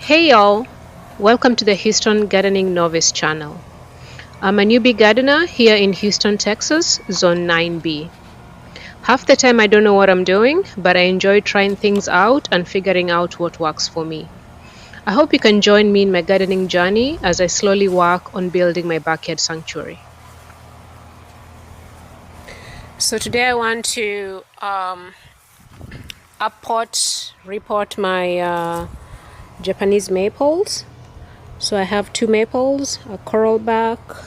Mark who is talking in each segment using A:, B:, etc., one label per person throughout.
A: Hey y'all, welcome to the Houston Gardening Novice channel. I'm a newbie gardener here in Houston, Texas, Zone 9B. Half the time I don't know what I'm doing, but I enjoy trying things out and figuring out what works for me. I hope you can join me in my gardening journey as I slowly work on building my backyard sanctuary. So today I want to repot my Japanese maples. So I have two maples, a coral bark,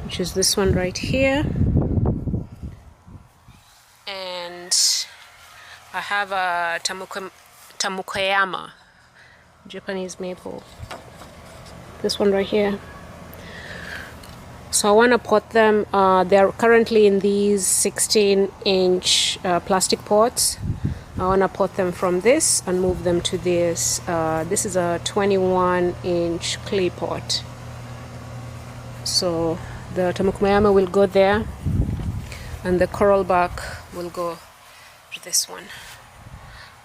A: which is this one right here, and I have a Tamukoyama Japanese maple, this one right here. So I want to pot them. They're currently in these 16-inch plastic pots. I want to pot them from this and move them to this. This is a 21-inch clay pot. So the Tamukoyama will go there, and the coral bark will go to this one.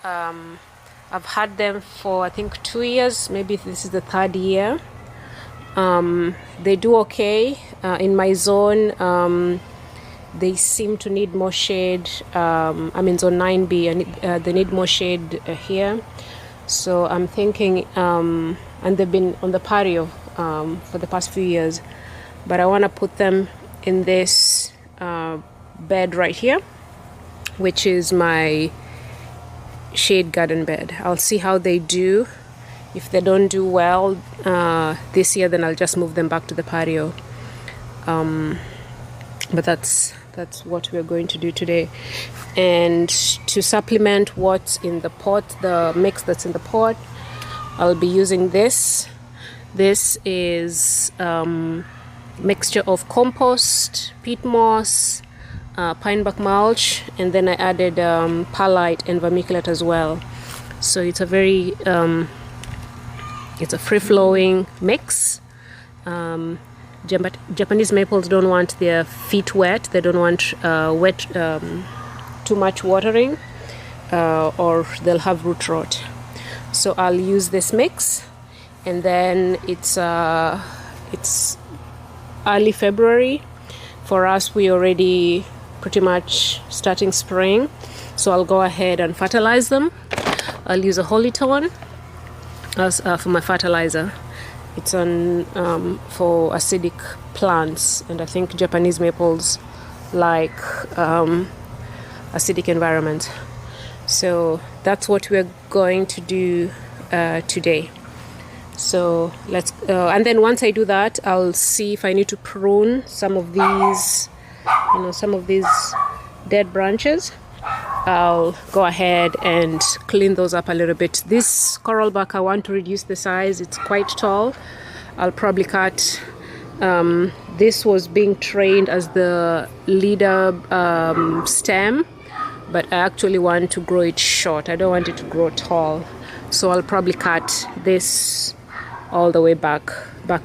A: I've had them for I think 2 years, maybe this is the third year. They do okay in my zone. They seem to need more shade. I'm in zone 9B, and they need more shade here. So I'm thinking, and they've been on the patio for the past few years, but I want to put them in this bed right here, which is my shade garden bed. I'll see how they do. If they don't do well this year, then I'll just move them back to the patio. But that's what we're going to do today. And to supplement what's in the pot, the mix that's in the pot, I'll be using this. This is mixture of compost, peat moss, pine bark mulch, and then I added perlite and vermiculite as well. So it's a very it's a free-flowing mix. Japanese maples don't want their feet wet. They don't want too much watering, or they'll have root rot. So I'll use this mix, and then it's early February. For us, we already pretty much starting spring. So I'll go ahead and fertilize them. I'll use a Holyton as for my fertilizer. It's on for acidic plants, and I think Japanese maples like acidic environment. So that's what we're going to do today. So let's and then once I do that, I'll see if I need to prune some of these, some of these dead branches. I'll go ahead and clean those up a little bit. This coral bark, I want to reduce the size. It's quite tall. I'll probably cut. This was being trained as the leader stem, but I actually want to grow it short. I don't want it to grow tall. So I'll probably cut this all the way back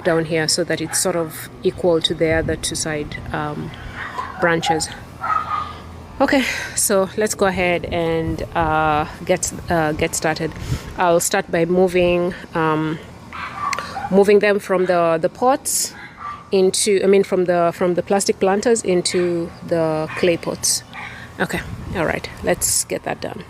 A: down here so that it's sort of equal to the other two side branches. Okay, so let's go ahead and get started. I'll start by moving them from the pots into, from the plastic planters into the clay pots. Okay, all right, let's get that done.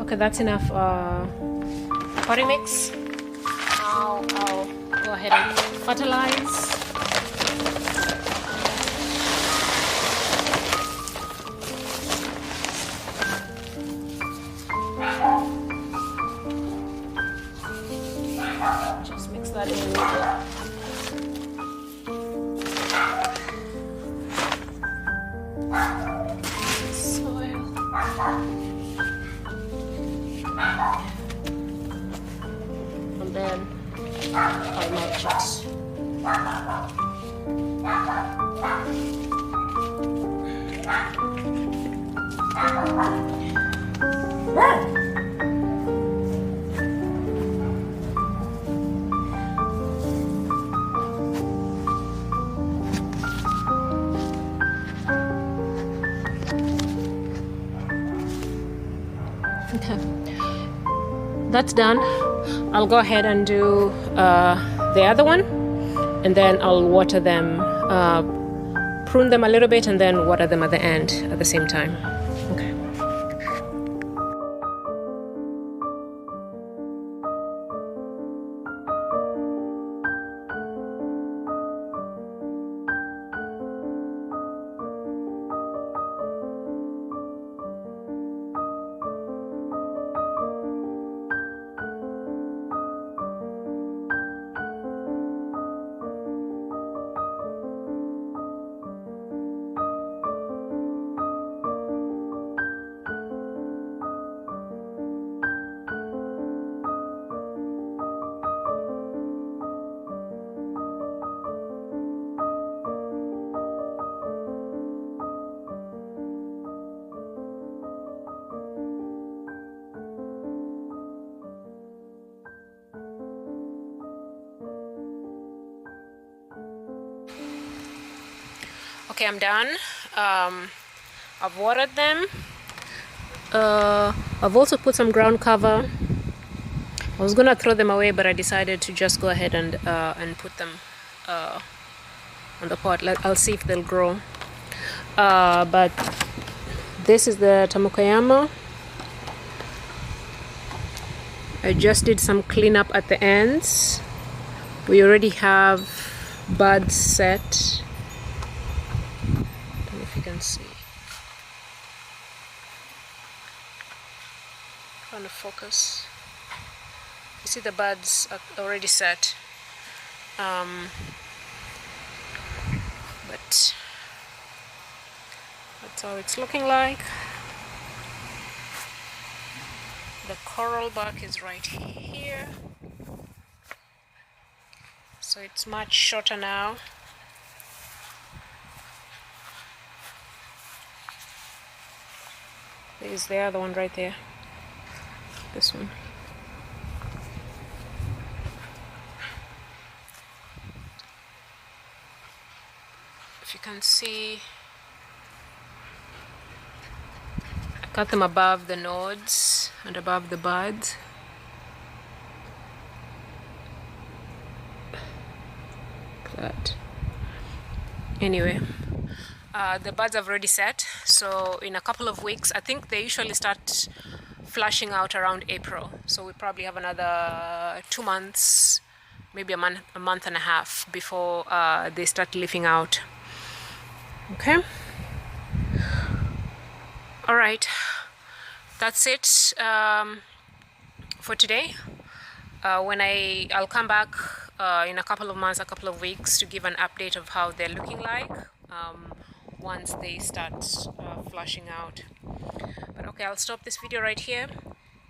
A: Okay, that's enough potting mix. Now I'll go ahead and fertilize. Just mix that in with the soil. And then I'll mulch it. Okay, that's done. I'll go ahead and do the other one, and then I'll water them, prune them a little bit, and then water them at the end at the same time. Okay. Okay, I'm done. I've watered them. I've also put some ground cover. I was gonna throw them away, but I decided to just go ahead and put them on the pot. I'll see if they'll grow. But this is the Tamukayama. I just did some cleanup at the ends. We already have buds set. I don't know if you can see. Trying to focus. You see the buds are already set. But that's how it's looking like. The coral bark is right here. So it's much shorter now. There's the other one right there. This one. If you can see, I cut them above the nodes and above the buds. Like that. Anyway, the buds have already set, so in a couple of weeks, I think they usually start flushing out around April, so we probably have another 2 months, maybe a month and a half before they start leafing out. Okay. All right, that's it for today. I'll come back in a couple of months, a couple of weeks, to give an update of how they're looking like once they start flushing out. But okay, I'll stop this video right here.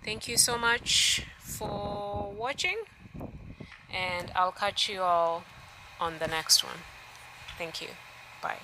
A: Thank you so much for watching, and I'll catch you all on the next one. Thank you. Bye.